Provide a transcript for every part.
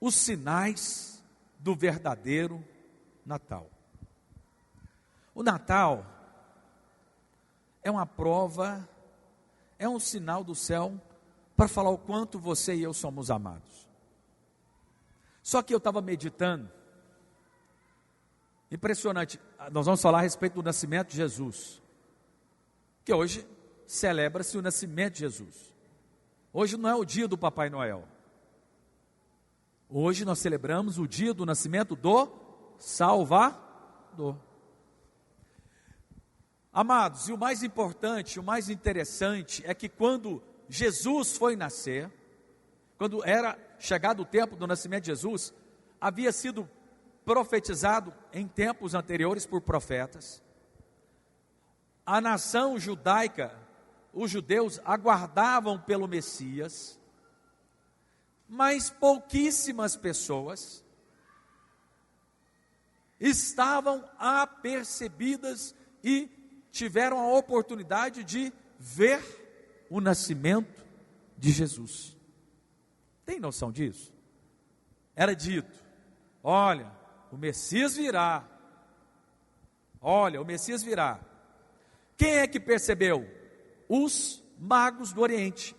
os sinais do verdadeiro Natal. O Natal é uma prova, é um sinal do céu para falar o quanto você e eu somos amados. Só que eu estava meditando, impressionante, nós vamos falar a respeito do nascimento de Jesus, que hoje celebra-se o nascimento de Jesus. Hoje não é o dia do Papai Noel. Hoje nós celebramos o dia do nascimento do Salvador. Amados, e o mais importante, o mais interessante é que quando Jesus foi nascer, quando era chegado o tempo do nascimento de Jesus, havia sido profetizado em tempos anteriores por profetas. A nação judaica, os judeus aguardavam pelo Messias, mas pouquíssimas pessoas estavam apercebidas e tiveram a oportunidade de ver o nascimento de Jesus. Tem noção disso? Era dito: olha, o Messias virá. Olha, o Messias virá. Quem é que percebeu? Os magos do Oriente.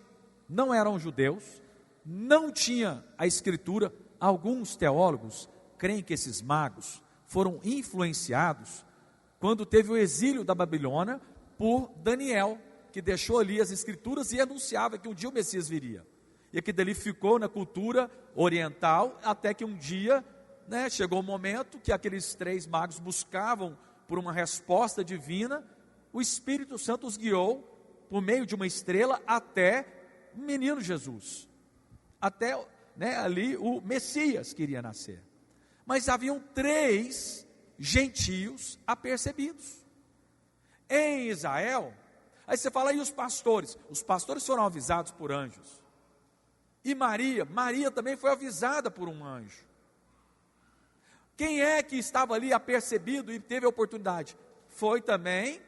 Não eram judeus, não tinha a escritura. Alguns teólogos creem que esses magos foram influenciados quando teve o exílio da Babilônia por Daniel, que deixou ali as escrituras e anunciava que um dia o Messias viria. E aqui dali ficou na cultura oriental, até que um dia, chegou o momento que aqueles 3 magos buscavam por uma resposta divina. O Espírito Santo os guiou por meio de uma estrela até o menino Jesus, até ali o Messias que iria nascer. Mas haviam 3 gentios apercebidos. Em Israel, aí você fala, e os pastores? Os pastores foram avisados por anjos. E Maria também foi avisada por um anjo. Quem é que estava ali apercebido e teve a oportunidade? Foi também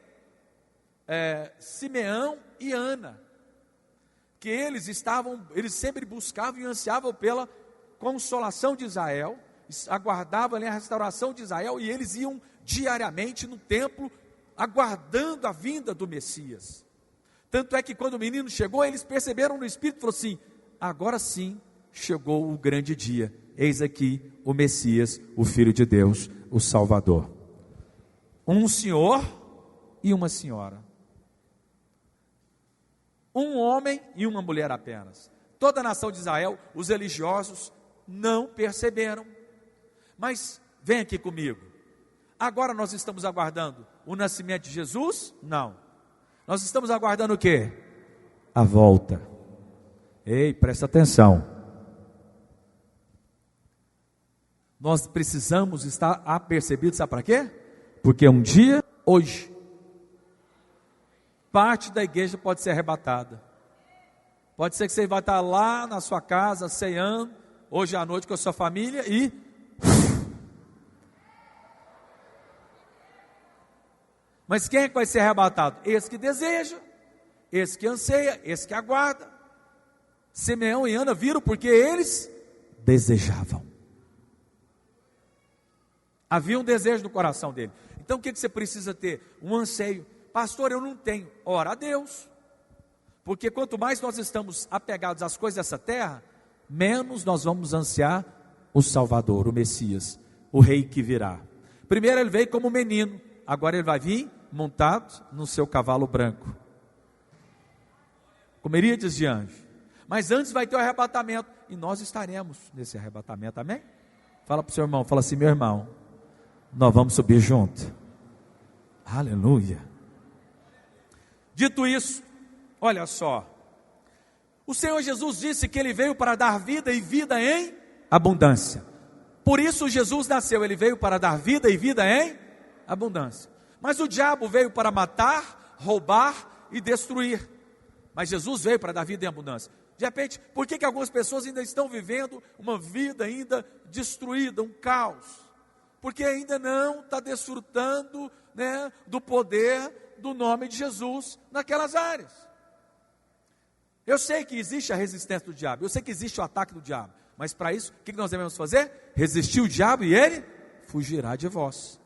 Simeão e Ana, que eles sempre buscavam e ansiavam pela consolação de Israel, aguardavam ali a restauração de Israel, e eles iam diariamente no templo, aguardando a vinda do Messias. Tanto é que quando o menino chegou, eles perceberam no Espírito, falou assim: agora sim chegou o grande dia, eis aqui o Messias, o Filho de Deus, o Salvador. Um senhor e uma senhora, um homem e uma mulher apenas. Toda a nação de Israel, os religiosos não perceberam. Mas vem aqui comigo, agora nós estamos aguardando o nascimento de Jesus? Não, nós estamos aguardando o quê? A volta. Ei, presta atenção, nós precisamos estar apercebidos, sabe para quê? Porque um dia, hoje, parte da igreja pode ser arrebatada. Pode ser que você vai estar lá na sua casa, ceando, hoje à noite com a sua família, e mas quem é que vai ser arrebatado? Esse que deseja, esse que anseia, esse que aguarda. Simeão e Ana viram porque eles desejavam. Havia um desejo no coração dele. Então o que você precisa ter? Um anseio. Pastor, eu não tenho. Ora a Deus. Porque quanto mais nós estamos apegados às coisas dessa terra, menos nós vamos ansiar o Salvador, o Messias, o Rei que virá. Primeiro ele veio como menino, agora ele vai vir montado no seu cavalo branco, com miríades de anjos. Mas antes vai ter o arrebatamento, e nós estaremos nesse arrebatamento, amém? Fala para o seu irmão, fala assim: meu irmão, nós vamos subir junto. Aleluia. Dito isso, olha só, o Senhor Jesus disse que Ele veio para dar vida e vida em abundância. Por isso Jesus nasceu, Ele veio para dar vida e vida em abundância. Mas o diabo veio para matar, roubar e destruir. Mas Jesus veio para dar vida em abundância. De repente, por que algumas pessoas ainda estão vivendo uma vida ainda destruída, um caos? Porque ainda não está desfrutando, do poder do nome de Jesus naquelas áreas. Eu sei que existe a resistência do diabo, eu sei que existe o ataque do diabo, Mas para isso, o que nós devemos fazer? Resistir o diabo e ele fugirá de vós.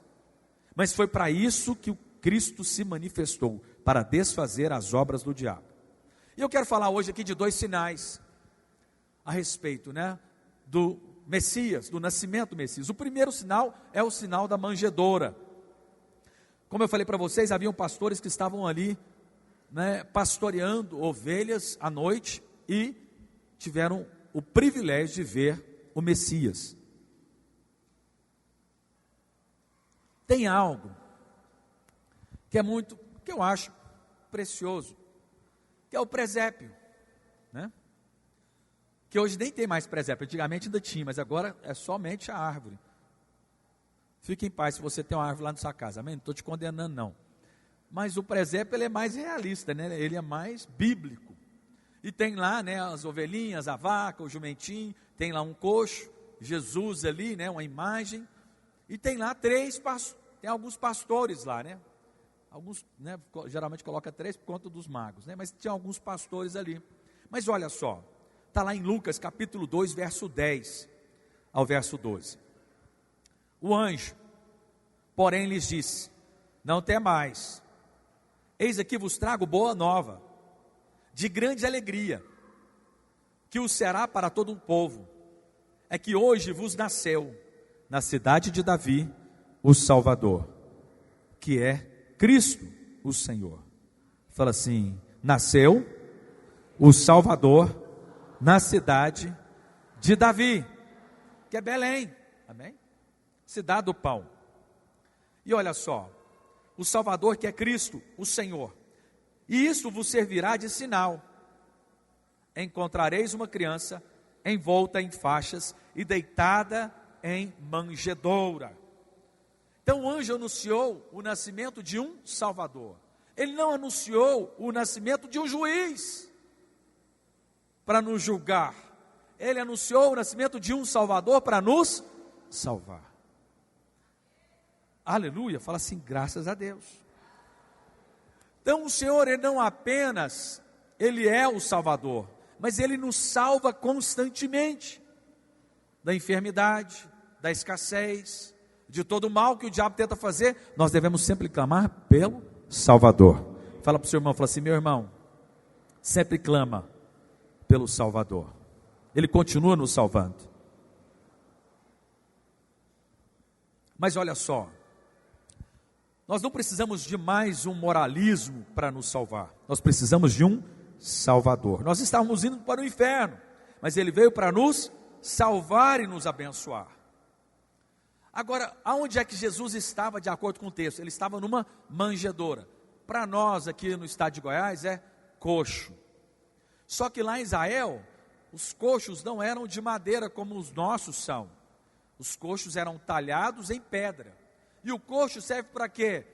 Mas foi para isso que o Cristo se manifestou, para desfazer as obras do diabo. E eu quero falar hoje aqui de 2 sinais a respeito, do Messias, do nascimento do Messias. O primeiro sinal é o sinal da manjedoura. Como eu falei para vocês, haviam pastores que estavam ali, pastoreando ovelhas à noite e tiveram o privilégio de ver o Messias. Tem algo que eu acho precioso, que é o presépio, que hoje nem tem mais presépio. Antigamente ainda tinha, mas agora é somente a árvore. Fique em paz se você tem uma árvore lá na sua casa, amém? Não estou te condenando não, mas o presépio ele é mais realista, ele é mais bíblico, e tem lá as ovelhinhas, a vaca, o jumentinho, tem lá um coxo, Jesus ali, uma imagem, e tem lá tem alguns pastores lá, alguns, geralmente coloca 3 por conta dos magos, mas tinha alguns pastores ali. Mas olha só, está lá em Lucas capítulo 2, verso 10 ao verso 12. O anjo, porém, lhes disse: não temais, eis aqui vos trago boa nova, de grande alegria, que o será para todo o povo. É que hoje vos nasceu, na cidade de Davi, o Salvador, que é Cristo o Senhor. Fala assim: nasceu o Salvador na cidade de Davi, que é Belém, amém? Cidade do pão. E olha só, o Salvador que é Cristo o Senhor. E isso vos servirá de sinal: encontrareis uma criança envolta em faixas e deitada em manjedoura. Então o anjo anunciou o nascimento de um Salvador. Ele não anunciou o nascimento de um juiz para nos julgar. Ele anunciou o nascimento de um Salvador para nos salvar. Aleluia, fala assim, graças a Deus. Então o Senhor, Ele não apenas, Ele é o Salvador, mas Ele nos salva constantemente da enfermidade, da escassez, de todo o mal que o diabo tenta fazer. Nós devemos sempre clamar pelo Salvador. Fala para o seu irmão, fala assim: meu irmão, sempre clama pelo Salvador. Ele continua nos salvando. Mas olha só, nós não precisamos de mais um moralismo para nos salvar. Nós precisamos de um Salvador. Nós estávamos indo para o inferno, mas Ele veio para nos salvar e nos abençoar. Agora, aonde é que Jesus estava de acordo com o texto? Ele estava numa manjedoura. Para nós aqui no estado de Goiás é coxo. Só que lá em Israel, os coxos não eram de madeira como os nossos são. Os coxos eram talhados em pedra. E o coxo serve para quê?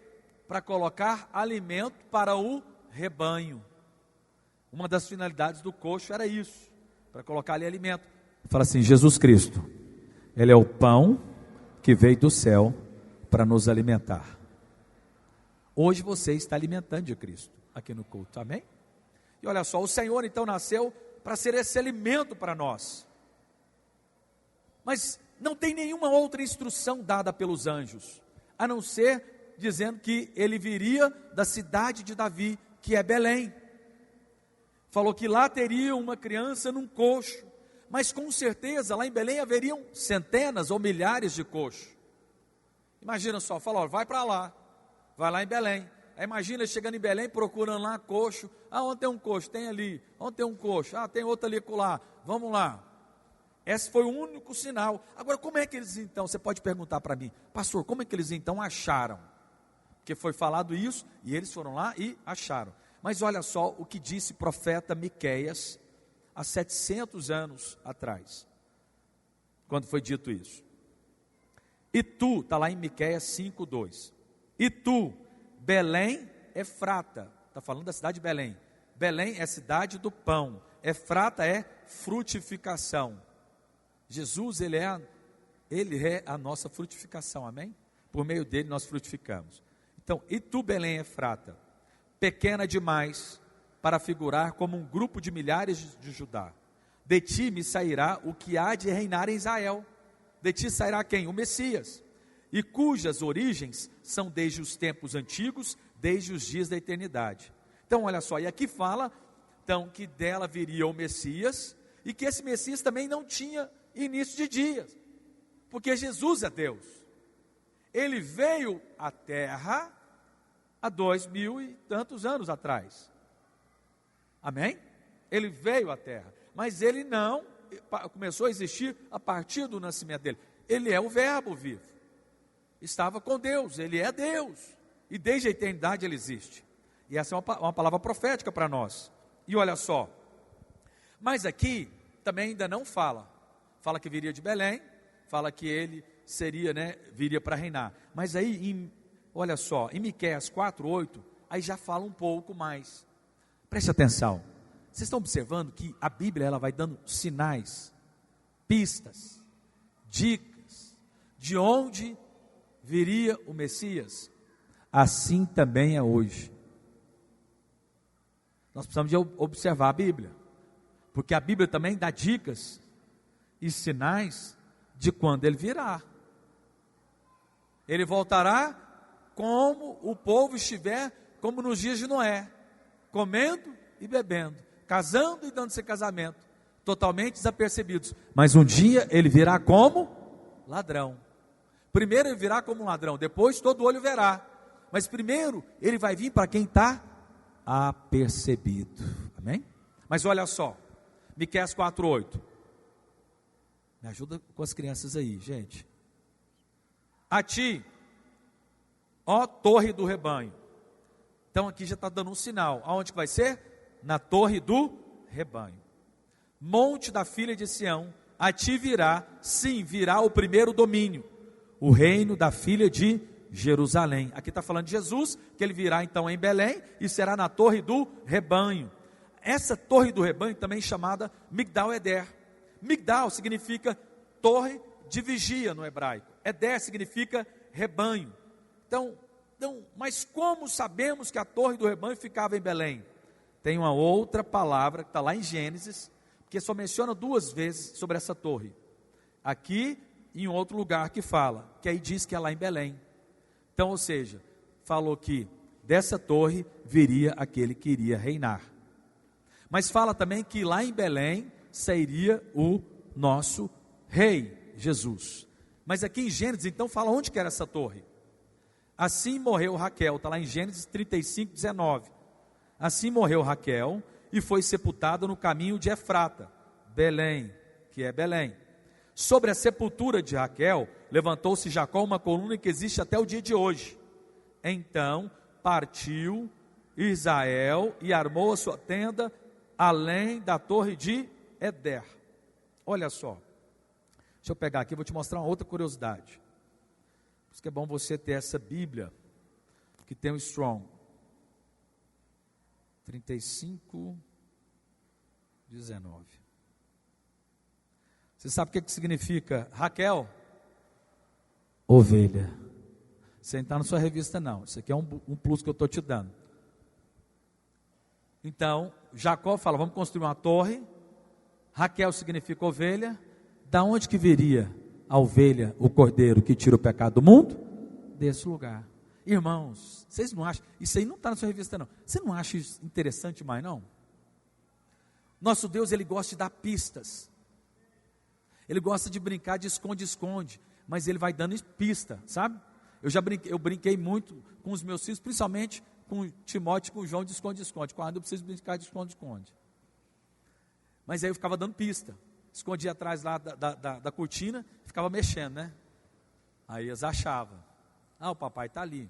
Para colocar alimento para o rebanho. Uma das finalidades do coxo era isso, para colocar ali alimento. Fala assim: Jesus Cristo, Ele é o pão que veio do céu para nos alimentar. Hoje você está alimentando de Cristo aqui no culto, amém? E olha só, o Senhor então nasceu para ser esse alimento para nós. Mas não tem nenhuma outra instrução dada pelos anjos, a não ser dizendo que Ele viria da cidade de Davi, que é Belém. Falou que lá teria uma criança num coxo, mas com certeza lá em Belém haveriam centenas ou milhares de coxos. Imagina só, fala, vai para lá, vai lá em Belém. Aí imagina chegando em Belém, procurando lá coxo. Onde tem um coxo? Tem ali. Onde tem um coxo? Tem outro ali lá. Vamos lá. Esse foi o único sinal. Agora, como é que eles então, você pode perguntar para mim, pastor, como é que eles então acharam? Porque foi falado isso, e eles foram lá e acharam. Mas olha só o que disse o profeta Miqueias, há 700 anos atrás, quando foi dito isso. E tu, está lá em Miqueias 5:2. E tu, Belém, Efrata, está falando da cidade de Belém. Belém é cidade do pão, Efrata é frutificação. Jesus, Ele é a nossa frutificação, amém? Por meio dele nós frutificamos. Então, e tu, Belém, Efrata, pequena demais para figurar como um grupo de milhares de Judá. De ti me sairá o que há de reinar em Israel. De ti sairá quem? O Messias, e cujas origens são desde os tempos antigos, desde os dias da eternidade. Então olha só, e aqui fala então que dela viria o Messias, e que esse Messias também não tinha início de dias, porque Jesus é Deus. Ele veio à terra há 2000 e tantos anos atrás. Amém? Ele veio à terra, mas ele não começou a existir a partir do nascimento dele. Ele é o verbo vivo, estava com Deus, ele é Deus, e desde a eternidade ele existe. E essa é uma palavra profética para nós. E olha só, mas aqui também ainda não fala que viria de Belém, fala que ele seria, viria para reinar. Mas aí, olha só, em Miqueias 4:8, aí já fala um pouco mais. Preste atenção. Vocês estão observando que a Bíblia ela vai dando sinais, pistas, dicas de onde viria o Messias. Assim também é hoje. Nós precisamos de observar a Bíblia, porque a Bíblia também dá dicas e sinais de quando ele virá. Ele voltará como o povo estiver, como nos dias de Noé, comendo e bebendo, casando e dando-se casamento, totalmente desapercebidos. Mas um dia ele virá como ladrão. Primeiro ele virá como ladrão, depois todo olho verá. Mas primeiro ele vai vir para quem está apercebido. Amém? Mas olha só, Miqueias 4:8. Me ajuda com as crianças aí, gente. A ti, ó torre do rebanho. Então aqui já está dando um sinal. Aonde que vai ser? Na torre do rebanho. Monte da filha de Sião, a ti virá, sim, virá o primeiro domínio, o reino da filha de Jerusalém. Aqui está falando de Jesus, que ele virá então em Belém e será na torre do rebanho. Essa torre do rebanho também chamada Migdal Eder. Migdal significa torre de vigia no hebraico. Eder significa rebanho. Então, mas como sabemos que a torre do rebanho ficava em Belém? Tem uma outra palavra que está lá em Gênesis, que só menciona 2 vezes sobre essa torre. Aqui e em outro lugar que fala, que aí diz que é lá em Belém. Então, ou seja, falou que dessa torre viria aquele que iria reinar. Mas fala também que lá em Belém sairia o nosso rei, Jesus. Mas aqui em Gênesis, então, fala onde que era essa torre. Assim morreu Raquel, está lá em Gênesis 35:19. Assim morreu Raquel e foi sepultada no caminho de Efrata, Belém, que é Belém. Sobre a sepultura de Raquel, levantou-se Jacó uma coluna que existe até o dia de hoje. Então partiu Israel e armou a sua tenda além da torre de Eder. Olha só, deixa eu pegar aqui, vou te mostrar uma outra curiosidade. Por isso que é bom você ter essa Bíblia, que tem o Strong. 35:19. Você sabe o que significa Raquel? Ovelha. Você não está na sua revista não, isso aqui é um plus que eu estou te dando. Então, Jacó fala, vamos construir uma torre. Raquel significa ovelha. Da onde que viria a ovelha, o cordeiro que tira o pecado do mundo? Desse lugar. Irmãos, vocês não acham, isso aí não está na sua revista não, você não acha isso interessante mais não? Nosso Deus, ele gosta de dar pistas, ele gosta de brincar de esconde-esconde, mas ele vai dando pista, sabe? Eu brinquei muito com os meus filhos, principalmente com o Timóteo e com o João de esconde-esconde, quando eu preciso brincar de esconde-esconde, mas aí eu ficava dando pista, escondia atrás lá da cortina, ficava mexendo, né? Aí eles achavam, o papai está ali.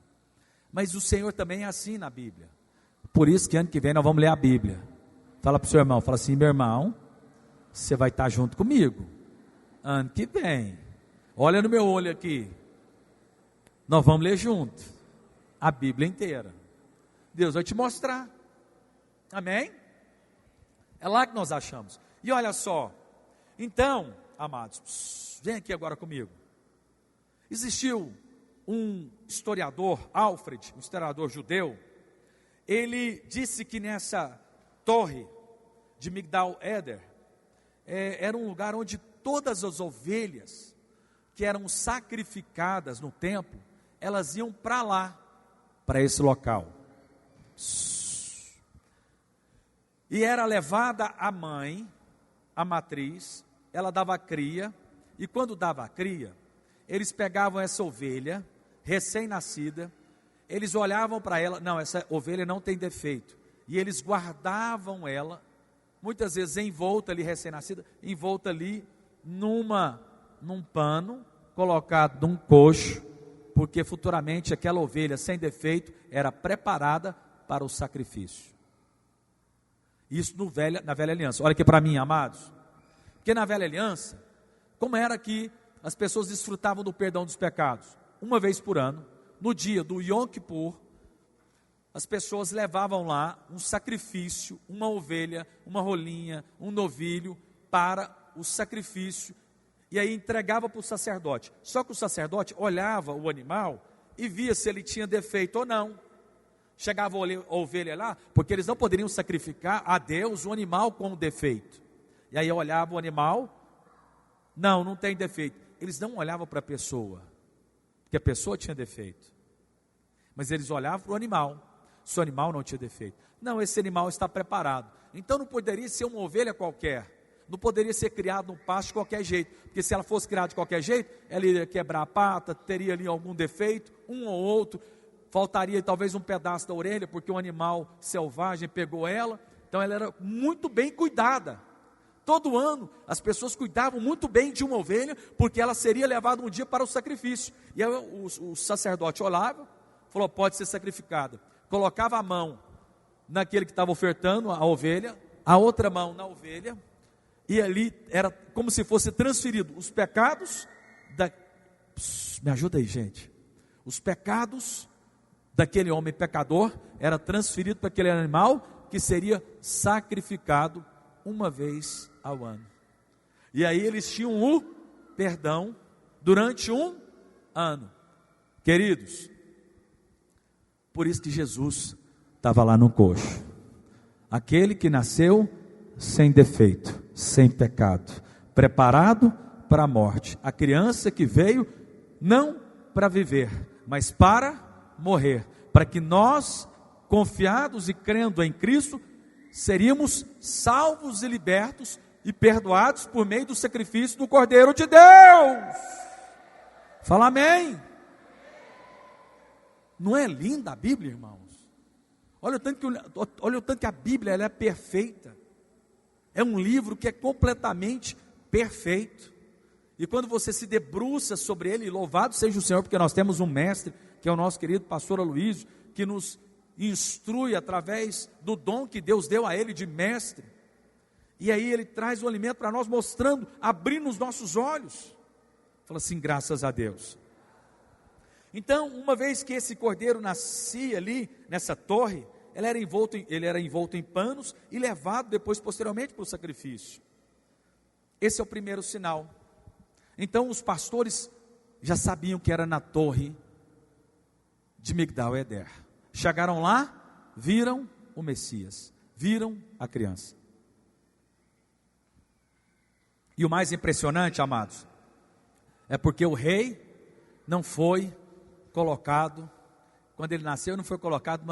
Mas o Senhor também é assim na Bíblia. Por isso que ano que vem nós vamos ler a Bíblia. Fala para o seu irmão, fala assim, meu irmão, você vai estar junto comigo ano que vem. Olha no meu olho aqui. Nós vamos ler junto a Bíblia inteira. Deus vai te mostrar. Amém? É lá que nós achamos. E olha só, então, amados, vem aqui agora comigo. Existiu um historiador, Alfred, um historiador judeu, ele disse que nessa torre de Migdal Eder, era um lugar onde todas as ovelhas que eram sacrificadas no templo, elas iam para lá, para esse local. E era levada a mãe, a matriz, ela dava a cria, e quando dava a cria, eles pegavam essa ovelha, recém-nascida, eles olhavam para ela, não, essa ovelha não tem defeito, e eles guardavam ela, muitas vezes envolta ali, recém-nascida, envolta ali num pano, colocado num coxo, porque futuramente aquela ovelha sem defeito era preparada para o sacrifício. Isso na velha aliança. Olha aqui para mim, amados. Porque na velha aliança, como era que as pessoas desfrutavam do perdão dos pecados? Uma vez por ano, no dia do Yom Kippur, as pessoas levavam lá um sacrifício, uma ovelha, uma rolinha, um novilho, para o sacrifício, e aí entregava para o sacerdote. Só que o sacerdote olhava o animal e via se ele tinha defeito ou não. Chegava a ovelha lá, porque eles não poderiam sacrificar a Deus o animal com defeito. E aí olhava o animal, não tem defeito. Eles não olhavam para a pessoa, porque a pessoa tinha defeito. Mas eles olhavam para o animal, se o animal não tinha defeito. Não, esse animal está preparado. Então não poderia ser uma ovelha qualquer, não poderia ser criado no pasto de qualquer jeito, porque se ela fosse criada de qualquer jeito, ela iria quebrar a pata, teria ali algum defeito, um ou outro, faltaria talvez um pedaço da orelha, porque um animal selvagem pegou ela, então ela era muito bem cuidada. Todo ano as pessoas cuidavam muito bem de uma ovelha, porque ela seria levada um dia para o sacrifício. E aí o sacerdote olhava, falou, pode ser sacrificada. Colocava a mão naquele que estava ofertando a ovelha, a outra mão na ovelha, e ali era como se fosse transferido os pecados me ajuda aí, gente. Os pecados daquele homem pecador era transferido para aquele animal que seria sacrificado uma vez ao ano. E aí eles tinham o perdão durante um ano. Queridos, por isso que Jesus estava lá no coxo. Aquele que nasceu sem defeito, sem pecado, preparado para a morte. A criança que veio não para viver, mas para morrer, para que nós, confiados e crendo em Cristo, seríamos salvos e libertos e perdoados por meio do sacrifício do Cordeiro de Deus. Fala amém. Não é linda a Bíblia, irmãos? Olha o tanto que a Bíblia ela é perfeita. É um livro que é completamente perfeito. E quando você se debruça sobre ele, louvado seja o Senhor, porque nós temos um mestre, que é o nosso querido pastor Aloysio, que nos instrui através do dom que Deus deu a ele de mestre. E aí ele traz o alimento para nós, mostrando, abrindo os nossos olhos. Fala assim, graças a Deus. Então, uma vez que esse cordeiro nascia ali, nessa torre, ele era envolto em panos e levado depois, posteriormente, para o sacrifício. Esse é o primeiro sinal. Então, os pastores já sabiam que era na torre de Migdal Eder. Chegaram lá, viram o Messias, viram a criança. E o mais impressionante, amados, é porque o rei não foi colocado, quando ele nasceu, não foi colocado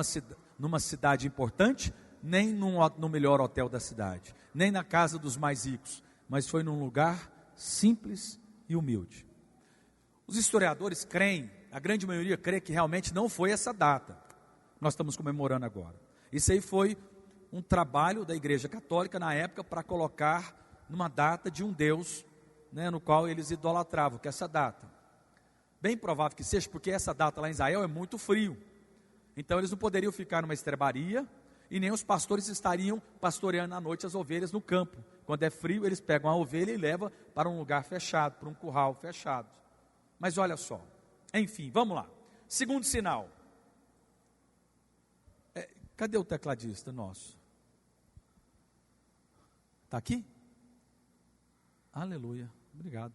numa cidade importante, nem no melhor hotel da cidade, nem na casa dos mais ricos, mas foi num lugar simples e humilde. Os historiadores creem, a grande maioria crê que realmente não foi essa data, nós estamos comemorando agora. Isso aí foi um trabalho da Igreja Católica na época para colocar numa data de um Deus, no qual eles idolatravam, que é essa data. Bem provável que seja, porque essa data lá em Israel é muito frio. Então eles não poderiam ficar numa estrebaria, e nem os pastores estariam pastoreando à noite as ovelhas no campo. Quando é frio, eles pegam a ovelha e levam para um lugar fechado, para um curral fechado. Mas olha só, enfim, vamos lá. Segundo sinal. Cadê o tecladista nosso? Está aqui? Aleluia, obrigado.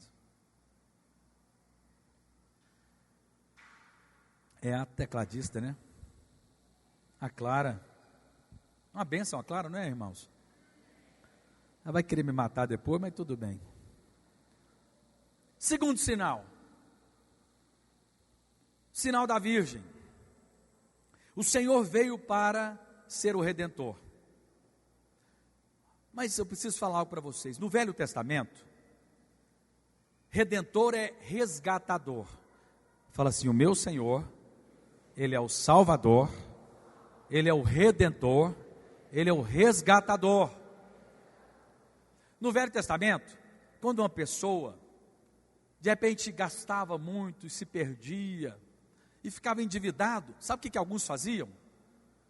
É a tecladista, né? A Clara. Uma bênção, a Clara, não é, irmãos? Ela vai querer me matar depois, mas tudo bem. Segundo sinal. Sinal da Virgem. O Senhor veio para ser o Redentor. Mas eu preciso falar algo para vocês. No Velho Testamento, Redentor é resgatador. Fala assim, o meu Senhor, Ele é o Salvador, Ele é o Redentor, Ele é o resgatador. No Velho Testamento, quando uma pessoa, de repente, gastava muito e se perdia, e ficava endividado, sabe o que alguns faziam?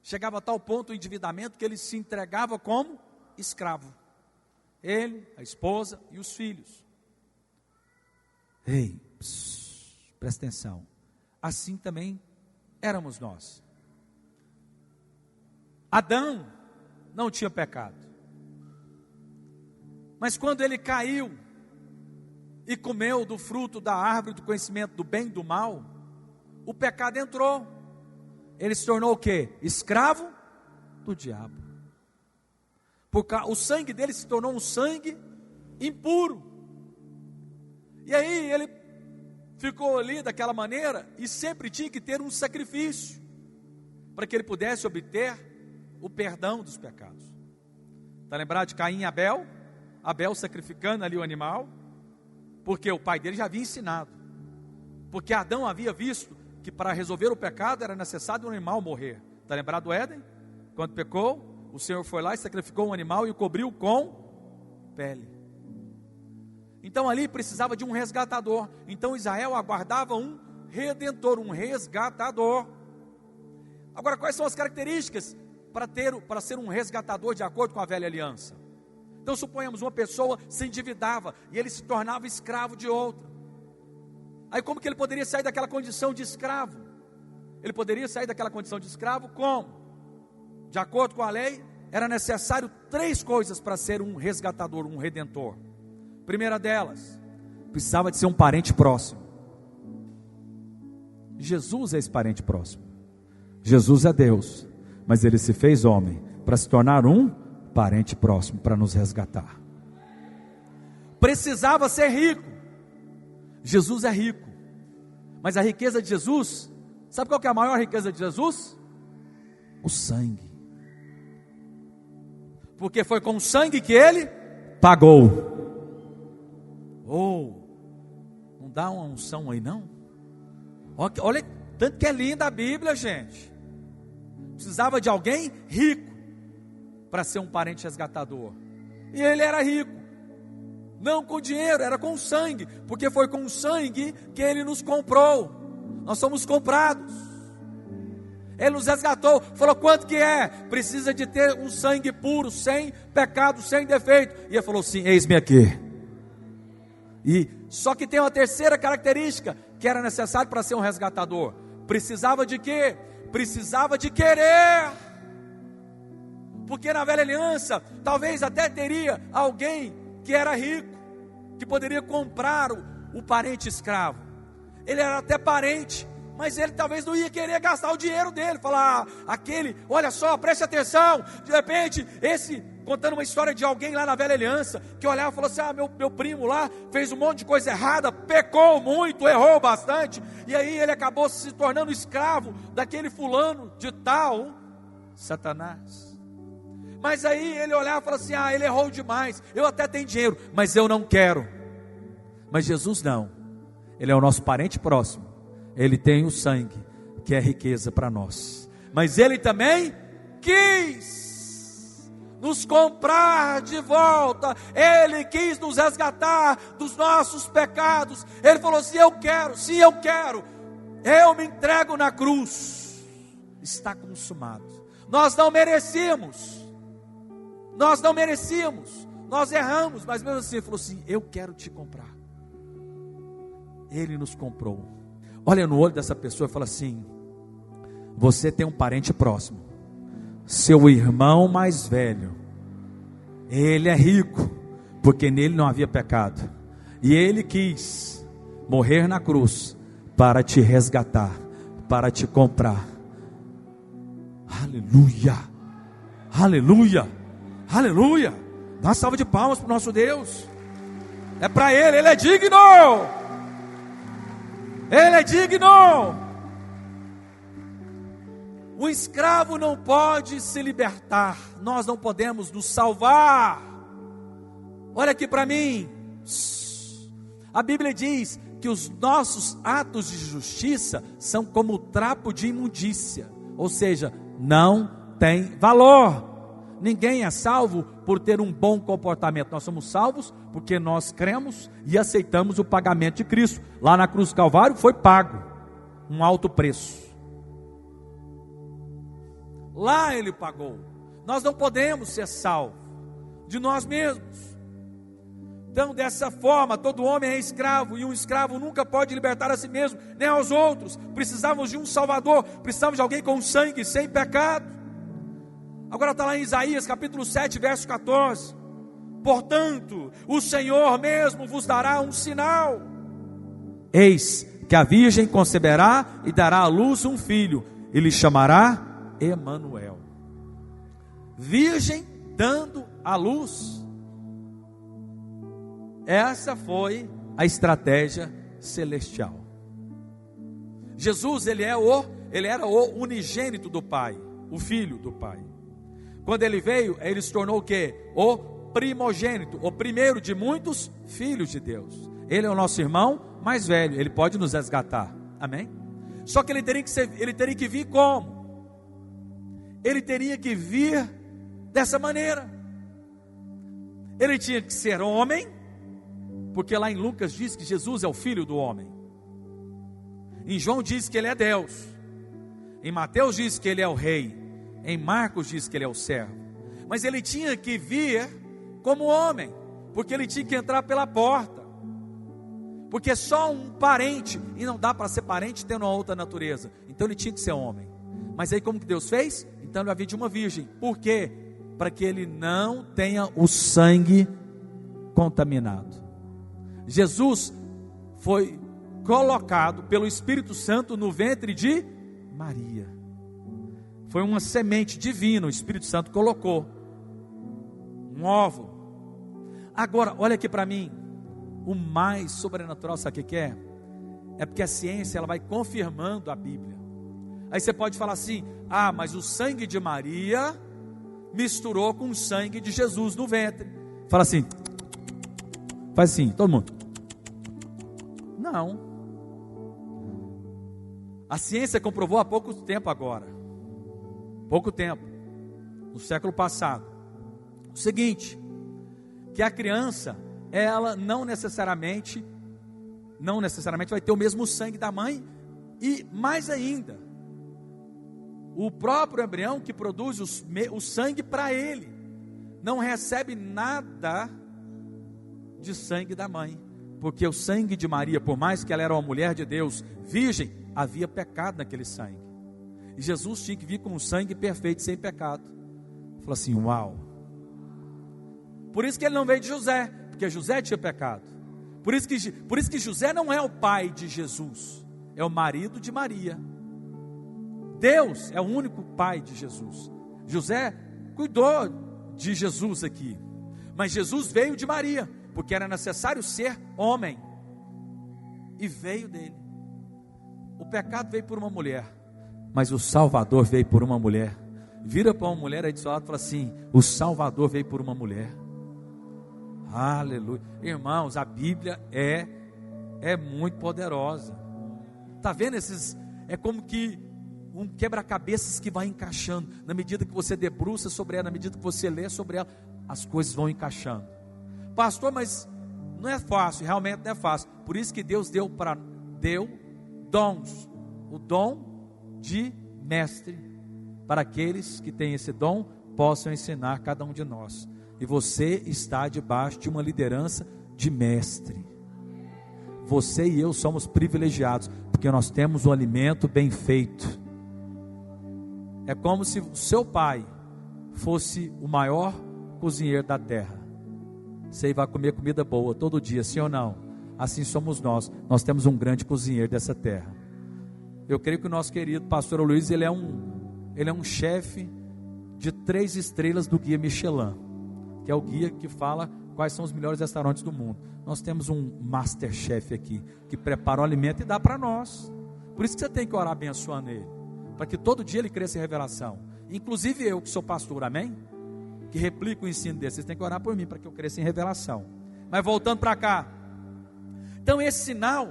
Chegava a tal ponto o endividamento que ele se entregava como escravo. Ele, a esposa e os filhos. Ei, presta atenção. Assim também éramos nós. Adão não tinha pecado. Mas quando ele caiu e comeu do fruto da árvore do conhecimento do bem e do mal, o pecado entrou. Ele se tornou o quê? Escravo do diabo. Porque o sangue dele se tornou um sangue impuro. E aí ele ficou ali daquela maneira e sempre tinha que ter um sacrifício para que ele pudesse obter o perdão dos pecados. Está lembrado de Caim e Abel? Abel sacrificando ali o animal, porque o pai dele já havia ensinado. Porque Adão havia visto que para resolver o pecado era necessário um animal morrer. Está lembrado do Éden? Quando pecou, o Senhor foi lá e sacrificou um animal e o cobriu com pele. Então ali precisava de um resgatador. Então Israel aguardava um redentor, um resgatador. Agora, quais são as características para ser um resgatador de acordo com a velha aliança? Então suponhamos uma pessoa se endividava e ele se tornava escravo de outra. Aí como que ele poderia sair daquela condição de escravo? Ele poderia sair daquela condição de escravo como? De acordo com a lei, era necessário 3 coisas para ser um resgatador, um redentor. Primeira delas, precisava de ser um parente próximo. Jesus é esse parente próximo. Jesus é Deus, mas Ele se fez homem para se tornar um parente próximo, para nos resgatar. Precisava ser rico. Jesus é rico, mas a riqueza de Jesus, sabe qual que é a maior riqueza de Jesus? O sangue. Porque foi com o sangue que Ele pagou. Não dá uma unção aí não? Olha, tanto que é linda a Bíblia, gente. Precisava de alguém rico para ser um parente resgatador. E ele era rico. Não com dinheiro, era com sangue. Porque foi com sangue que Ele nos comprou. Nós somos comprados. Ele nos resgatou. Falou, quanto que é? Precisa de ter um sangue puro, sem pecado, sem defeito. E Ele falou sim, eis-me aqui. E só que tem uma terceira característica que era necessário para ser um resgatador. Precisava de quê? Precisava de querer. Porque na velha aliança, talvez até teria alguém que era rico, que poderia comprar o parente escravo. Ele era até parente, mas ele talvez não ia querer gastar o dinheiro dele. Falar, aquele, olha só, preste atenção. De repente, contando uma história de alguém lá na velha aliança, que olhava e falou assim, meu primo lá, fez um monte de coisa errada, pecou muito, errou bastante, e aí ele acabou se tornando escravo daquele fulano de tal, Satanás. Mas aí ele olhava e falava assim, ele errou demais, eu até tenho dinheiro, mas eu não quero. Mas Jesus não, Ele é o nosso parente próximo, Ele tem o sangue, que é riqueza para nós. Mas Ele também quis nos comprar de volta, Ele quis nos resgatar dos nossos pecados. Ele falou assim, eu quero, sim eu quero, eu me entrego na cruz, está consumado. Nós não merecíamos, nós erramos, mas mesmo assim Ele falou assim, eu quero te comprar. Ele nos comprou. Olha no olho dessa pessoa e fala assim, você tem um parente próximo, seu irmão mais velho, ele é rico, porque nele não havia pecado, e ele quis morrer na cruz, para te resgatar, para te comprar. Aleluia, aleluia, aleluia. Dá uma salva de palmas para o nosso Deus. É para Ele é digno. Ele é digno. O escravo não pode se libertar. Nós não podemos nos salvar. Olha aqui para mim. A Bíblia diz que os nossos atos de justiça são como o trapo de imundícia. Ou seja, não tem valor. Ninguém é salvo por ter um bom comportamento. Nós somos salvos porque nós cremos e aceitamos o pagamento de Cristo. Lá na cruz do Calvário foi pago um alto preço. Lá Ele pagou. Nós não podemos ser salvos de nós mesmos. Então, dessa forma, todo homem é escravo, e um escravo nunca pode libertar a si mesmo, nem aos outros. Precisávamos de um Salvador, precisávamos de alguém com sangue, sem pecado. Agora está lá em Isaías capítulo 7, verso 14. Portanto, o Senhor mesmo vos dará um sinal. Eis que a virgem conceberá e dará à luz um filho, e lhe chamará Emanuel. Virgem dando à luz. Essa foi a estratégia celestial. Jesus, ele era o unigênito do Pai, o Filho do Pai. Quando ele veio, ele se tornou o quê? O primogênito, o primeiro de muitos filhos de Deus. Ele é o nosso irmão mais velho, ele pode nos resgatar. Amém? Só que ele teria que vir como? Ele teria que vir dessa maneira. Ele tinha que ser homem, porque lá em Lucas diz que Jesus é o Filho do homem. Em João diz que Ele é Deus. Em Mateus diz que Ele é o Rei. Em Marcos diz que Ele é o servo. Mas Ele tinha que vir como homem, porque Ele tinha que entrar pela porta. Porque só um parente, e não dá para ser parente tendo uma outra natureza. Então Ele tinha que ser homem. Mas aí como que Deus fez? Então Ele havia de uma virgem. Por quê? Para que Ele não tenha o sangue contaminado. Jesus foi colocado pelo Espírito Santo no ventre de Maria. Foi uma semente divina, o Espírito Santo colocou. Um óvulo. Agora, olha aqui para mim. O mais sobrenatural, sabe o que é? É porque a ciência ela vai confirmando a Bíblia. Aí você pode falar assim: ah, mas o sangue de Maria misturou com o sangue de Jesus no ventre. Fala assim. Faz assim, todo mundo. Não. A ciência comprovou há pouco tempo agora. Pouco tempo. No século passado. O seguinte, que a criança, ela não necessariamente vai ter o mesmo sangue da mãe, e mais ainda, o próprio embrião que produz o sangue para ele, não recebe nada de sangue da mãe, porque o sangue de Maria, por mais que ela era uma mulher de Deus, virgem, havia pecado naquele sangue, e Jesus tinha que vir com um sangue perfeito, sem pecado. Falou assim, uau. Por isso que ele não veio de José, porque José tinha pecado. Por isso que José não é o pai de Jesus, é o marido de Maria. Deus é o único pai de Jesus. José cuidou de Jesus aqui, mas Jesus veio de Maria, porque era necessário ser homem, e veio dele. O pecado veio por uma mulher, mas o Salvador veio por uma mulher. Vira para uma mulher aí do seu lado e fala assim: o Salvador veio por uma mulher. Aleluia. Irmãos, a Bíblia é muito poderosa. Está vendo esses? É como que um quebra-cabeças que vai encaixando. Na medida que você debruça sobre ela, na medida que você lê sobre ela, as coisas vão encaixando. Pastor, mas não é fácil, realmente não é fácil. Por isso que Deus deu dons. O dom de mestre, para aqueles que têm esse dom, possam ensinar cada um de nós. E você está debaixo de uma liderança de mestre. Você e eu somos privilegiados, porque nós temos um alimento bem feito. É como se o seu pai fosse o maior cozinheiro da terra. Você vai comer comida boa todo dia, sim ou não? Assim somos nós. Nós temos um grande cozinheiro dessa terra. Eu creio que o nosso querido pastor Luiz, ele é um chefe de 3 estrelas do Guia Michelin. que é o guia que fala quais são os melhores restaurantes do mundo. Nós temos um Masterchef aqui, que prepara o alimento e dá para nós. Por isso que você tem que orar abençoando ele, para que todo dia ele cresça em revelação. Inclusive eu, que sou pastor, amém? Que replico o ensino dele. Vocês têm que orar por mim, para que eu cresça em revelação. Mas voltando para cá. Então esse sinal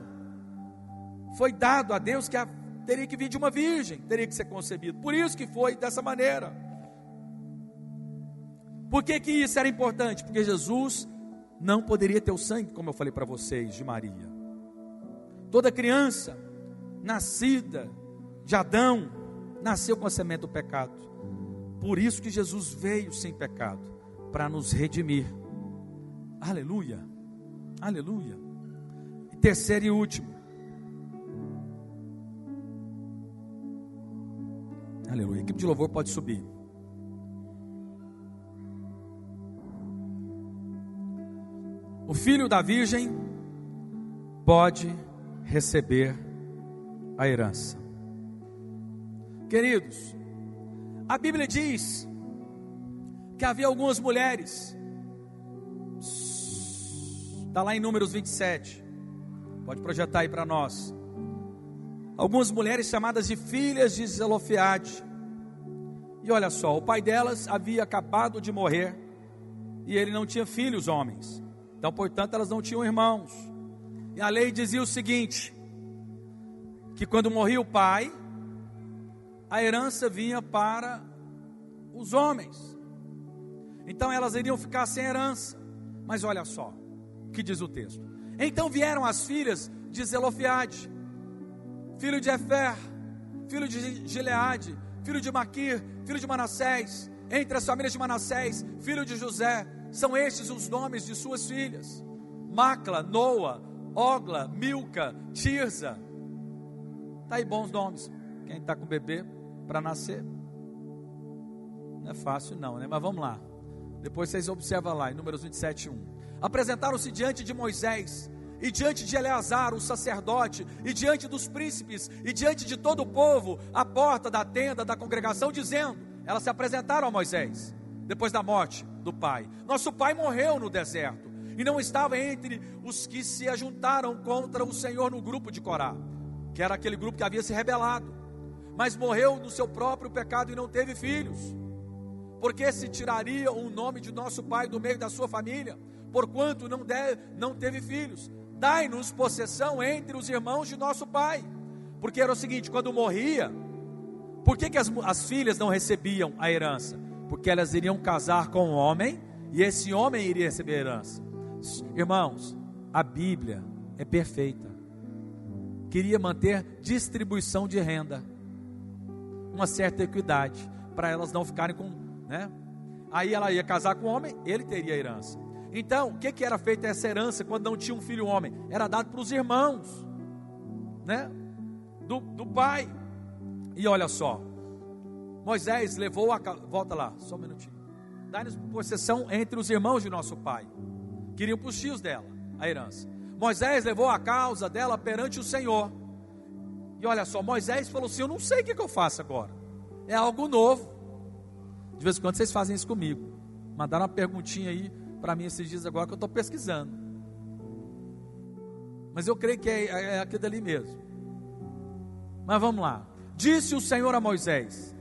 foi dado a Deus, que teria que vir de uma virgem, teria que ser concebido. Por isso que foi dessa maneira. Por que que isso era importante? Porque Jesus não poderia ter o sangue, como eu falei para vocês, de Maria. Toda criança nascida de Adão nasceu com a semente do pecado. Por isso que Jesus veio sem pecado, para nos redimir. Aleluia, aleluia. E terceiro e último, aleluia. A equipe de louvor pode subir. O filho da virgem pode receber a herança. Queridos, a Bíblia diz que havia algumas mulheres, está lá em Números 27, pode projetar aí para nós. Algumas mulheres chamadas de filhas de Zelofeade. E olha só, o pai delas havia acabado de morrer e ele não tinha filhos homens. Então, portanto, elas não tinham irmãos. E a lei dizia o seguinte: que quando morria o pai, a herança vinha para os homens. Então elas iriam ficar sem herança. Mas olha só o que diz o texto. Então vieram as filhas de Zelofeade, filho de Efer, filho de Gileade, filho de Maquir, filho de Manassés, entre as famílias de Manassés, filho de José. São estes os nomes de suas filhas: Macla, Noa, Ogla, Milca, Tirza. Está aí bons nomes. Quem está com bebê para nascer, não é fácil não, né? Mas vamos lá. Depois vocês observam lá em Números 27:1. Apresentaram-se diante de Moisés e diante de Eleazar, o sacerdote, e diante dos príncipes e diante de todo o povo, à porta da tenda da congregação, dizendo: elas se apresentaram a Moisés depois da morte do pai. Nosso pai morreu no deserto e não estava entre os que se ajuntaram contra o Senhor no grupo de Corá, que era aquele grupo que havia se rebelado, mas morreu no seu próprio pecado e não teve filhos. Porque se tiraria o nome de nosso pai do meio da sua família, porquanto não teve filhos? Dai-nos possessão entre os irmãos de nosso pai. Porque era o seguinte: quando morria, por que as filhas não recebiam a herança? Porque elas iriam casar com um homem, e esse homem iria receber a herança. Irmãos, a Bíblia é perfeita. Queria manter distribuição de renda, uma certa equidade, para elas não ficarem com, né? Aí ela ia casar com o homem, ele teria a herança. Então, o que era feita essa herança quando não tinha um filho homem? Era dado para os irmãos, né? Do pai. E olha só, Moisés levou volta lá, só um minutinho. Dá-nos possessão entre os irmãos de nosso pai. Queriam para os tios dela a herança. Moisés levou a causa dela perante o Senhor. E olha só, Moisés falou assim: eu não sei o que eu faço agora. É algo novo. De vez em quando vocês fazem isso comigo. Mandaram uma perguntinha aí para mim esses dias agora, que eu estou pesquisando. Mas eu creio que é aquilo dali mesmo. Mas vamos lá. Disse o Senhor a Moisés: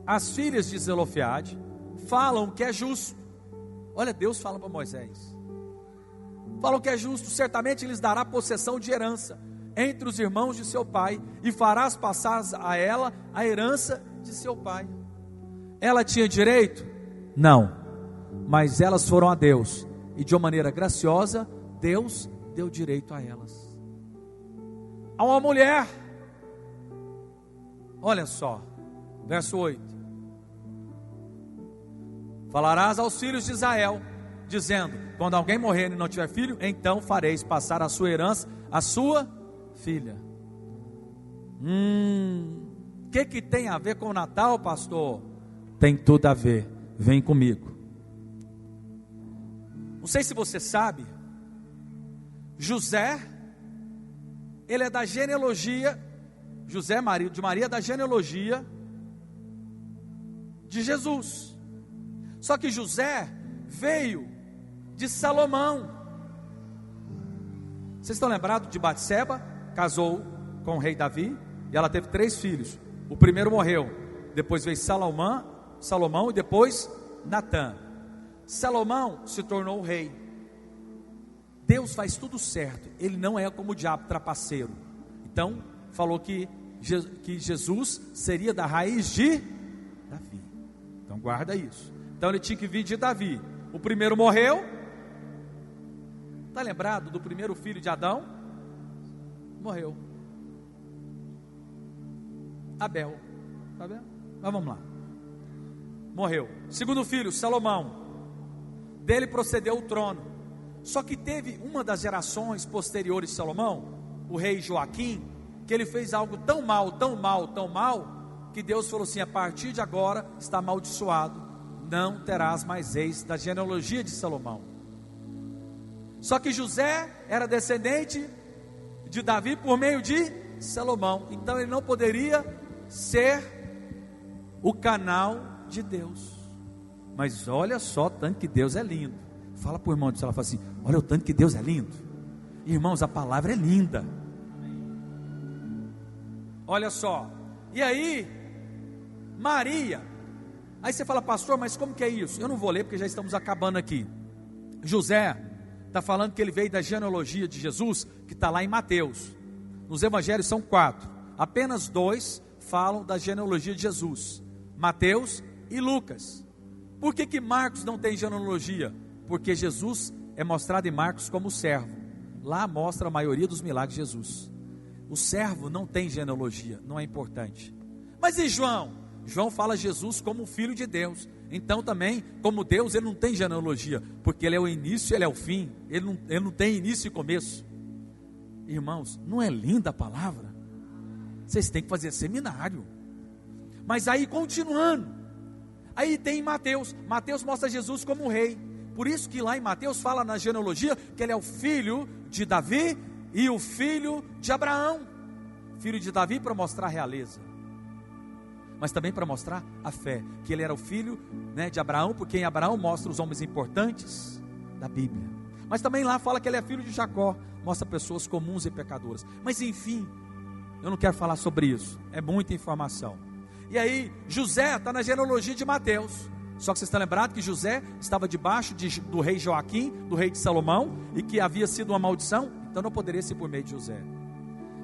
as filhas de Zelofeade falam que é justo. Olha, Deus fala para Moisés. Falam que é justo, certamente lhes dará possessão de herança entre os irmãos de seu pai, e farás passar a ela a herança de seu pai. Ela tinha direito? Não. Mas elas foram a Deus, e de uma maneira graciosa, Deus deu direito a elas. A uma mulher, olha só, verso 8: falarás aos filhos de Israel, dizendo: quando alguém morrer e não tiver filho, então fareis passar a sua herança à sua filha. Que tem a ver com o Natal, pastor? Tem tudo a ver, vem comigo. Não sei se você sabe, José, ele é da genealogia, José, marido de Maria, da genealogia de Jesus. Só que José veio de Salomão. Vocês estão lembrados de Batseba? Casou com o rei Davi e ela teve 3 filhos. O primeiro morreu, depois veio Salomão e depois Natã. Salomão se tornou o rei. Deus faz tudo certo, ele não é como o diabo trapaceiro. Então falou que Jesus seria da raiz de Davi. Então guarda isso. Então ele tinha que vir de Davi. O primeiro morreu. Está lembrado do primeiro filho de Adão? Morreu. Abel. Tá vendo? Mas vamos lá. Morreu. Segundo filho, Salomão. Dele procedeu o trono. Só que teve uma das gerações posteriores de Salomão, o rei Joaquim, que ele fez algo tão mal, que Deus falou assim: a partir de agora está amaldiçoado, não terás mais reis da genealogia de Salomão. Só que José era descendente de Davi por meio de Salomão, então ele não poderia ser o canal de Deus. Mas olha só o tanto que Deus é lindo. Fala para o irmão, ela fala assim: olha o tanto que Deus é lindo. Irmãos, a palavra é linda. Olha só. E aí, Maria. Aí você fala: pastor, mas como que é isso? Eu não vou ler porque já estamos acabando aqui. José está falando que ele veio da genealogia de Jesus, que está lá em Mateus. Nos evangelhos são 4. Apenas 2 falam da genealogia de Jesus: Mateus e Lucas. Por que Marcos não tem genealogia? Porque Jesus é mostrado em Marcos como servo. Lá mostra a maioria dos milagres de Jesus. O servo não tem genealogia, não é importante. Mas e João? João fala Jesus como filho de Deus. Então também, como Deus, ele não tem genealogia, porque ele é o início, ele é o fim. Ele não tem início e começo. Irmãos, não é linda a palavra? Vocês têm que fazer seminário. Mas aí continuando, aí tem Mateus. Mateus mostra Jesus como rei. Por isso que lá em Mateus fala na genealogia que ele é o filho de Davi e o filho de Abraão. Filho de Davi para mostrar a realeza, mas também para mostrar a fé, que ele era o filho, de Abraão, porque em Abraão mostra os homens importantes da Bíblia. Mas também lá fala que ele é filho de Jacó, mostra pessoas comuns e pecadoras. Mas enfim, eu não quero falar sobre isso, é muita informação. E aí, José está na genealogia de Mateus. Só que vocês estão lembrados que José estava debaixo do rei Joaquim, do rei de Salomão, e que havia sido uma maldição, então não poderia ser por meio de José.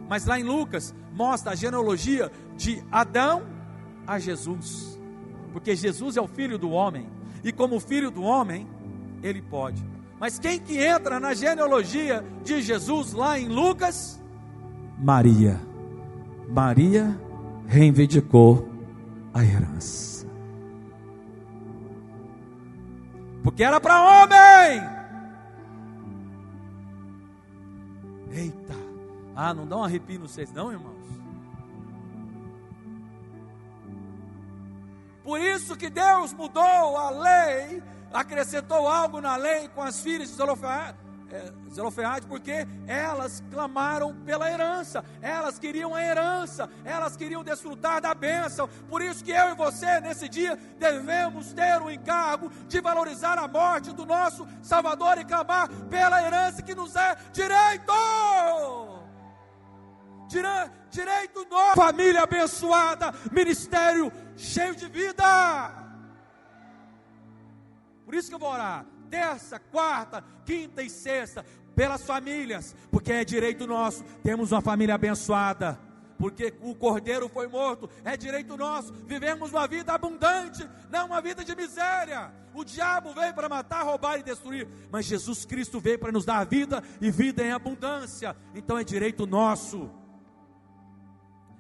Mas lá em Lucas, mostra a genealogia de Adão a Jesus, porque Jesus é o filho do homem, e como filho do homem, ele pode. Mas quem que entra na genealogia de Jesus lá em Lucas? Maria reivindicou a herança. Porque era para homem. Eita. Não dá um arrepio em vocês não, irmãos? Por isso que Deus mudou a lei, acrescentou algo na lei com as filhas de Zelofehade, porque elas clamaram pela herança, elas queriam a herança, elas queriam desfrutar da bênção. Por isso que eu e você nesse dia devemos ter o encargo de valorizar a morte do nosso Salvador e clamar pela herança que nos é direito. Direito nosso, família abençoada, ministério cheio de vida. Por isso que eu vou orar terça, quarta, quinta e sexta pelas famílias, porque é direito nosso. Temos uma família abençoada, porque o cordeiro foi morto, é direito nosso. Vivemos uma vida abundante, não uma vida de miséria. O diabo veio para matar, roubar e destruir, mas Jesus Cristo veio para nos dar a vida e vida em abundância. Então é direito nosso.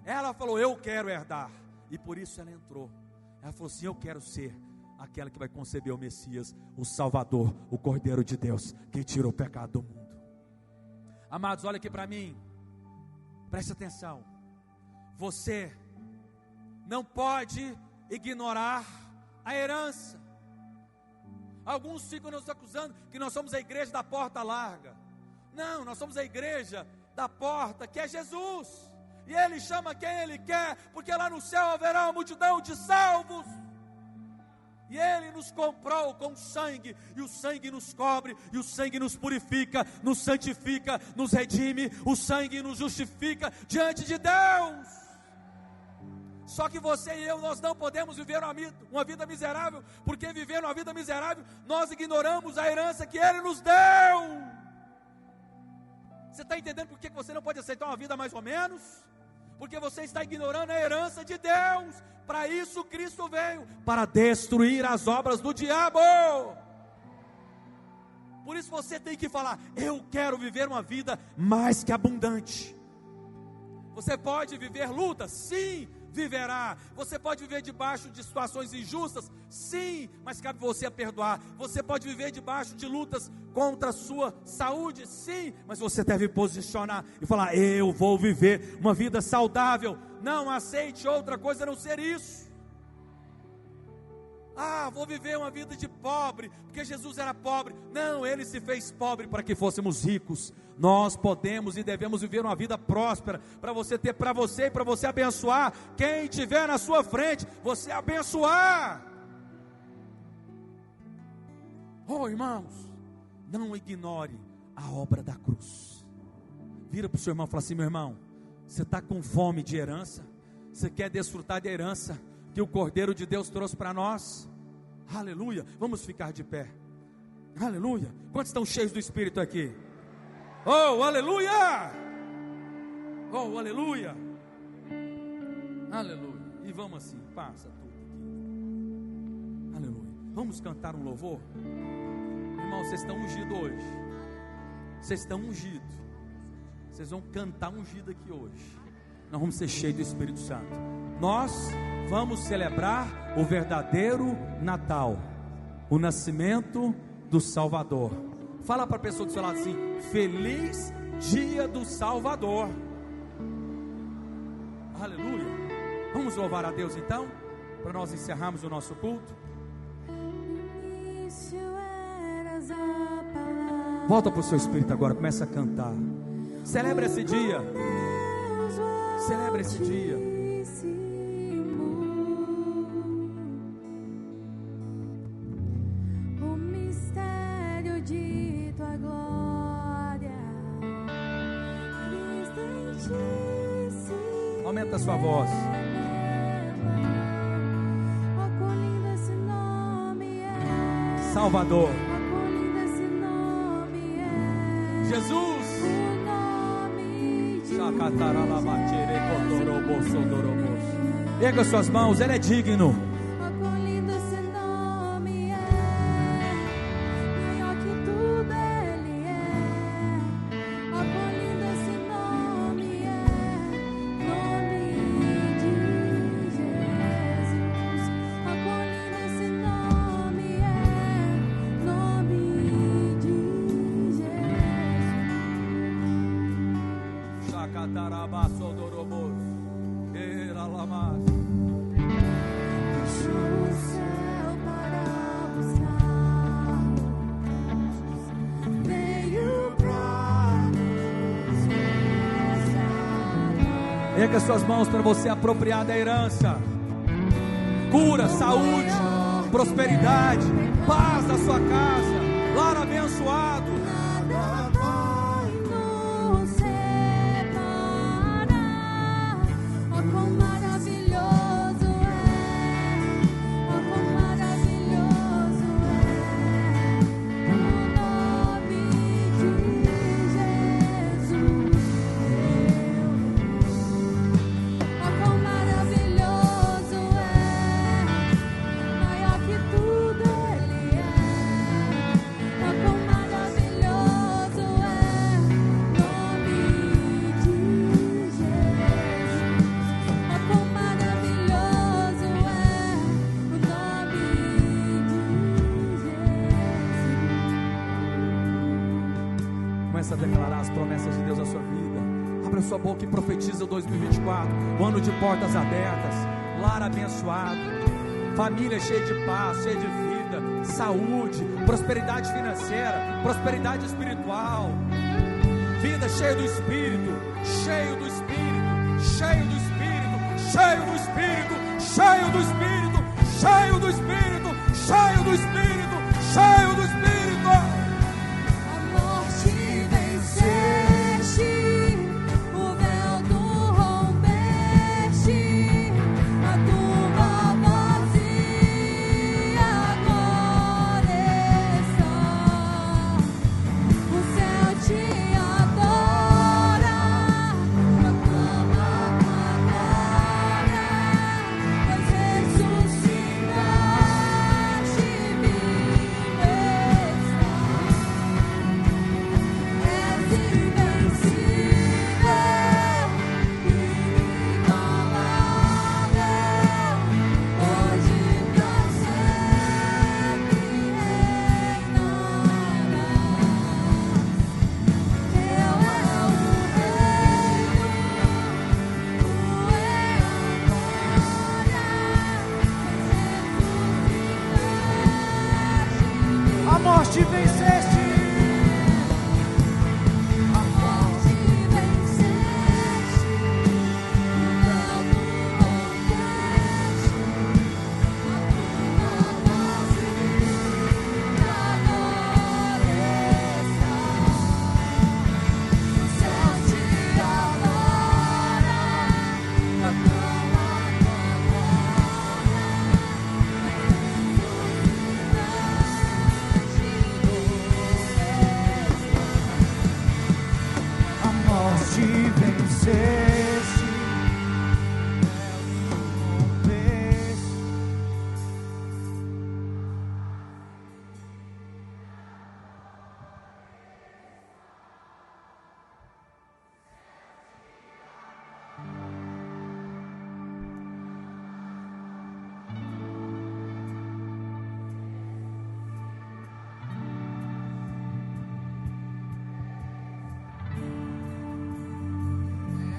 Ela falou: eu quero herdar, e por isso ela entrou. Ela falou assim: eu quero ser aquela que vai conceber o Messias, o Salvador, o Cordeiro de Deus, que tira o pecado do mundo. Amados, olha aqui para mim, preste atenção. Você não pode ignorar a herança. Alguns ficam nos acusando que nós somos a igreja da porta larga. Não, nós somos a igreja da porta, que é Jesus, e Ele chama quem Ele quer, porque lá no céu haverá uma multidão de salvos. E Ele nos comprou com sangue, e o sangue nos cobre, e o sangue nos purifica, nos santifica, nos redime, o sangue nos justifica diante de Deus. Só que você e eu, nós não podemos viver uma vida miserável, porque vivendo uma vida miserável, nós ignoramos a herança que Ele nos deu. Você está entendendo por que você não pode aceitar uma vida mais ou menos? Porque você está ignorando a herança de Deus. Para isso Cristo veio, para destruir as obras do diabo. Por isso você tem que falar: eu quero viver uma vida mais que abundante. Você pode viver lutas? Sim, viverá. Você pode viver debaixo de situações injustas? Sim, mas cabe você a perdoar. Você pode viver debaixo de lutas contra a sua saúde? Sim, mas você deve posicionar e falar: eu vou viver uma vida saudável. Não aceite outra coisa a não ser isso. Vou viver uma vida de pobre, porque Jesus era pobre. Não, Ele se fez pobre para que fôssemos ricos. Nós podemos e devemos viver uma vida próspera, para você ter para você e para você abençoar quem estiver na sua frente, você abençoar. Irmãos, não ignore a obra da cruz. Vira para o seu irmão e fala assim: meu irmão, você está com fome de herança? Você quer desfrutar da herança que o Cordeiro de Deus trouxe para nós? Aleluia, vamos ficar de pé. Aleluia, quantos estão cheios do Espírito aqui? Aleluia! Aleluia! Aleluia, e vamos assim, passa tudo aqui. Aleluia, vamos cantar um louvor? Irmão, vocês estão ungidos hoje. Vocês estão ungidos. Vocês vão cantar ungido aqui hoje. Nós vamos ser cheios do Espírito Santo. Nós vamos celebrar o verdadeiro Natal, o nascimento do Salvador. Fala para a pessoa do seu lado assim: feliz dia do Salvador. Aleluia. Vamos louvar a Deus então, para nós encerrarmos o nosso culto. Volta para o seu espírito agora, começa a cantar. Celebra esse dia. Celebra esse dia. O mistério de tua glória. Aumenta a sua voz. Oh, quão lindo esse nome é. Salvador. Oh, quão lindo esse nome é. Jesus. O nome de Erga suas mãos, Ele é digno. Oh, quão lindo esse nome é. Maior que tudo Ele é. Oh, quão lindo esse nome é. Nome de Jesus. Oh, quão lindo esse nome é. Nome de Jesus. Chacatarabassodorobos. Era lamas. Deixou o céu para buscar. Veio pra nos mostrar. Erga suas mãos para você apropriar da herança. Cura, saúde, prosperidade, paz na sua casa, lar abençoado. Nada vai nos separar. Oh, quão maravilhoso é. Oh, quão maravilhoso é. O nome de Jesus. Oh, quão maravilhoso é. Maior que tudo Ele é. Oh, quão maravilhoso é. Nome de Jesus. Oh, quão maravilhoso é. O nome de Jesus. Começa a declarar as promessas de Deus à sua vida. Abra sua boca e profetiza o 2024, o ano de portas abertas, lar abençoado, família cheia de paz, cheia de vida, saúde, prosperidade financeira, prosperidade espiritual, vida cheia do Espírito, cheio do Espírito, cheio do Espírito, cheio do Espírito, cheio do Espírito, cheio do Espírito, cheio do Espírito, cheio do Espírito. A morte venceste, o véu tu rompeste, a tumba vazia agora está. O céu te adora, proclama tua glória, pois ressuscitaste, vivo estás. És invencível, inigualável, hoje pra sempre reinarás. Teu é o reino, tu é a glória, A morte venceste. a morte venceste, o véu tu rompeste, a tumba vazia agora está. O céu te adora, proclama tua A morte venceste. Rompeste.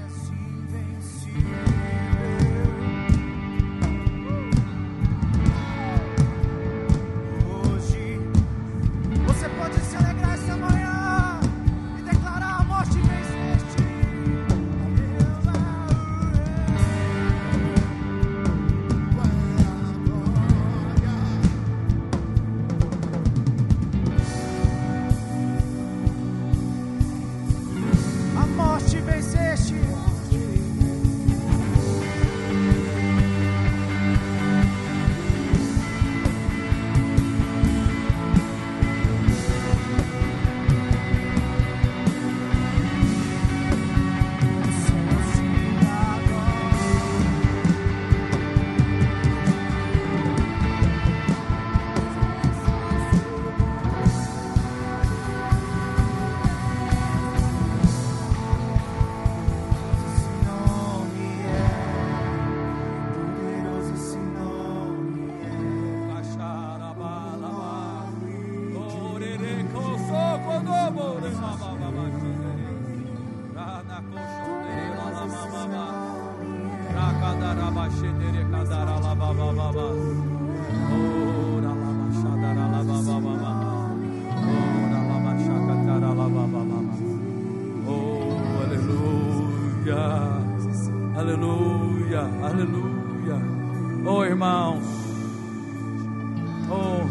És invencível. Hoje você pode se alegrar essa manhã e declarar: a morte venceste. A morte venceste. Esse nome é poderoso, esse nome é. Oh, aleluia, aleluia, aleluia. Oh, irmãos, oh,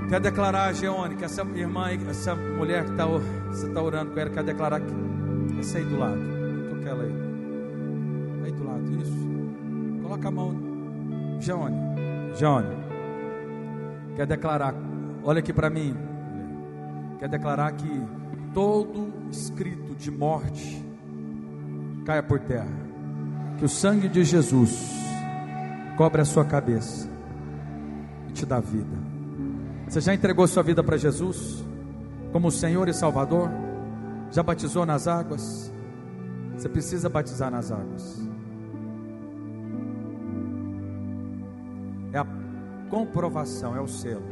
quer declarar, Geone, que essa irmã, essa mulher que você está orando com ela, quer declarar que essa aí do lado, toca ela aí do lado, isso, coloca a mão, Geone, quer declarar, olha aqui para mim, quer declarar que todo escrito de morte caia por terra, que o sangue de Jesus cobre a sua cabeça e te dá vida. Você já entregou sua vida para Jesus como Senhor e Salvador? Já batizou nas águas? Você precisa batizar nas águas. É a comprovação, é o selo.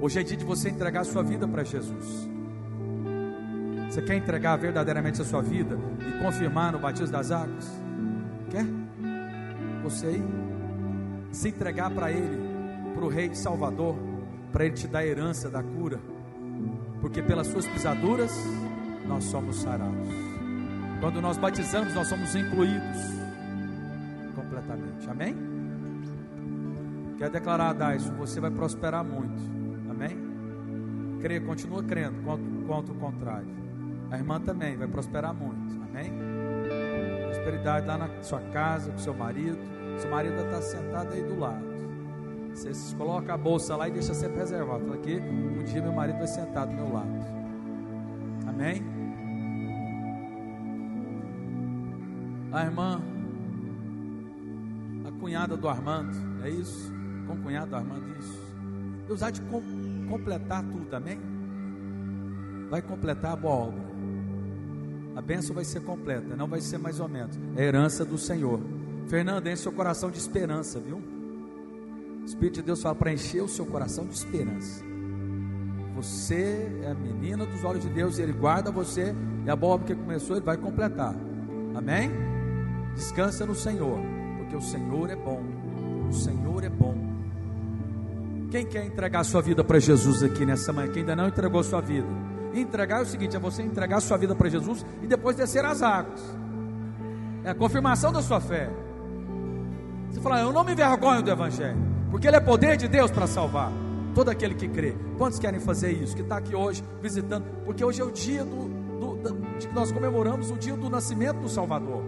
Hoje é dia de você entregar a sua vida para Jesus. Você quer entregar verdadeiramente a sua vida e confirmar no batismo das águas? Quer? Você aí? Se entregar para Ele, para o Rei Salvador, para Ele te dar a herança da cura, porque pelas suas pisaduras nós somos sarados. Quando nós batizamos, nós somos incluídos completamente. Amém? Quer declarar, Daison, você vai prosperar muito. Amém? Crê, continua crendo contra o contrário. A irmã também vai prosperar muito. Amém? Prosperidade lá na sua casa, com seu marido. Seu marido vai estar sentado aí do lado. Você coloca a bolsa lá e deixa sempre reservado. Fala aqui, um dia meu marido vai sentar do meu lado. Amém? A irmã, a cunhada do Armando, é isso? Com o cunhado do Armando, isso. Deus há de completar tudo, amém? Vai completar a boa obra. A bênção vai ser completa, não vai ser mais ou menos. É a herança do Senhor. Fernanda, enche seu coração de esperança, viu? O Espírito de Deus fala para encher o seu coração de esperança. Você é a menina dos olhos de Deus, e Ele guarda você, e a boa obra que começou, Ele vai completar. Amém? Descansa no Senhor, porque o Senhor é bom. O Senhor é bom. Quem quer entregar sua vida para Jesus aqui nessa manhã? Quem ainda não entregou sua vida? Entregar é o seguinte: é você entregar sua vida para Jesus e depois descer as águas. É a confirmação da sua fé. Você fala, eu não me envergonho do Evangelho, porque ele é poder de Deus para salvar todo aquele que crê. Quantos querem fazer isso? Que está aqui hoje visitando, porque hoje é o dia de que nós comemoramos o dia do nascimento do Salvador.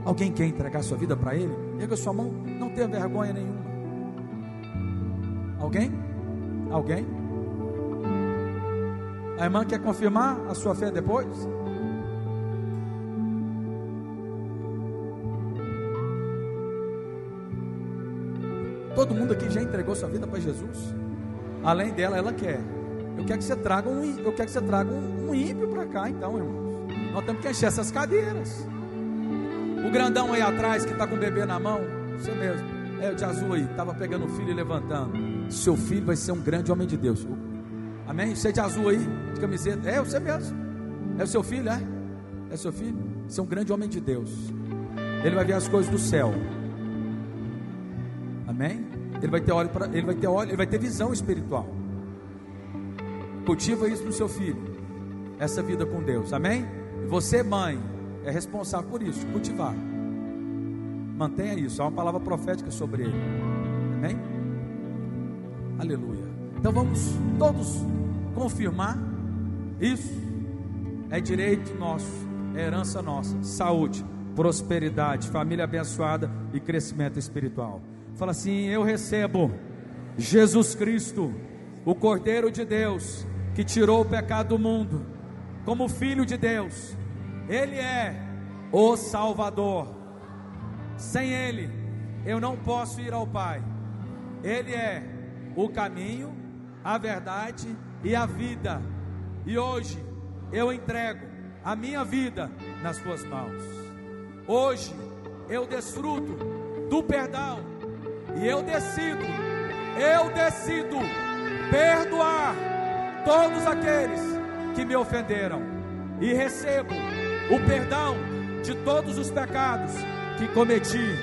Alguém quer entregar sua vida para Ele? Erga sua mão, não tenha vergonha nenhuma. Alguém? Alguém? A irmã quer confirmar a sua fé depois? Todo mundo aqui já entregou sua vida para Jesus. Além dela, ela quer. Eu quero que você traga um ímpio para cá, então, irmãos. Nós temos que encher essas cadeiras. O grandão aí atrás que está com o bebê na mão, você mesmo, é o de azul aí, estava pegando o filho e levantando. Seu filho vai ser um grande homem de Deus. Amém? Você de azul aí, de camiseta, é você mesmo. É o seu filho, é? É seu filho? Você é um grande homem de Deus. Ele vai ver as coisas do céu. Amém? Ele vai ter olho, ele vai ter visão espiritual. Cultiva isso no seu filho, essa vida com Deus. Amém? E você, mãe, é responsável por isso, cultivar. Mantenha isso, há uma palavra profética sobre ele. Amém? Aleluia. Então vamos todos confirmar isso. É direito nosso, é herança nossa. Saúde, prosperidade, família abençoada e crescimento espiritual. Fala assim: eu recebo Jesus Cristo, o Cordeiro de Deus, que tirou o pecado do mundo, como Filho de Deus. Ele é o Salvador. Sem Ele eu não posso ir ao Pai. Ele é o caminho, a verdade e a vida. E hoje eu entrego a minha vida nas tuas mãos. Hoje eu desfruto do perdão. E eu decido perdoar todos aqueles que me ofenderam. E recebo o perdão de todos os pecados que cometi.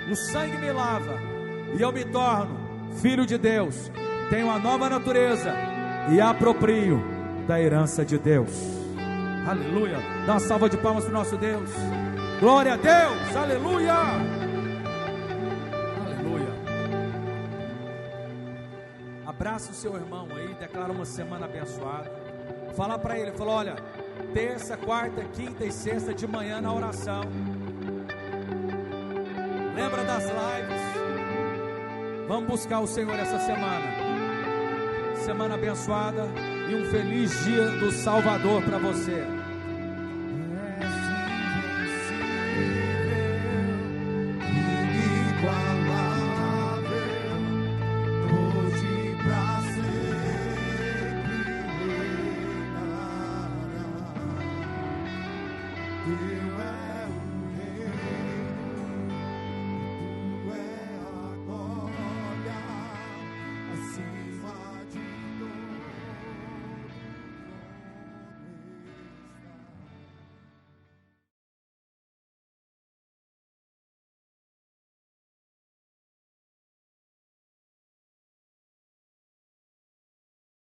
O sangue me lava e eu me torno filho de Deus. Tenho uma nova natureza e aproprio da herança de Deus. Aleluia. Dá uma salva de palmas para o nosso Deus. Glória a Deus. Aleluia. Abraça o seu irmão aí, declara uma semana abençoada. Fala para ele, fala: olha, terça, quarta, quinta e sexta de manhã na oração. Lembra das lives. Vamos buscar o Senhor essa semana. Semana abençoada e um feliz dia do Salvador para você.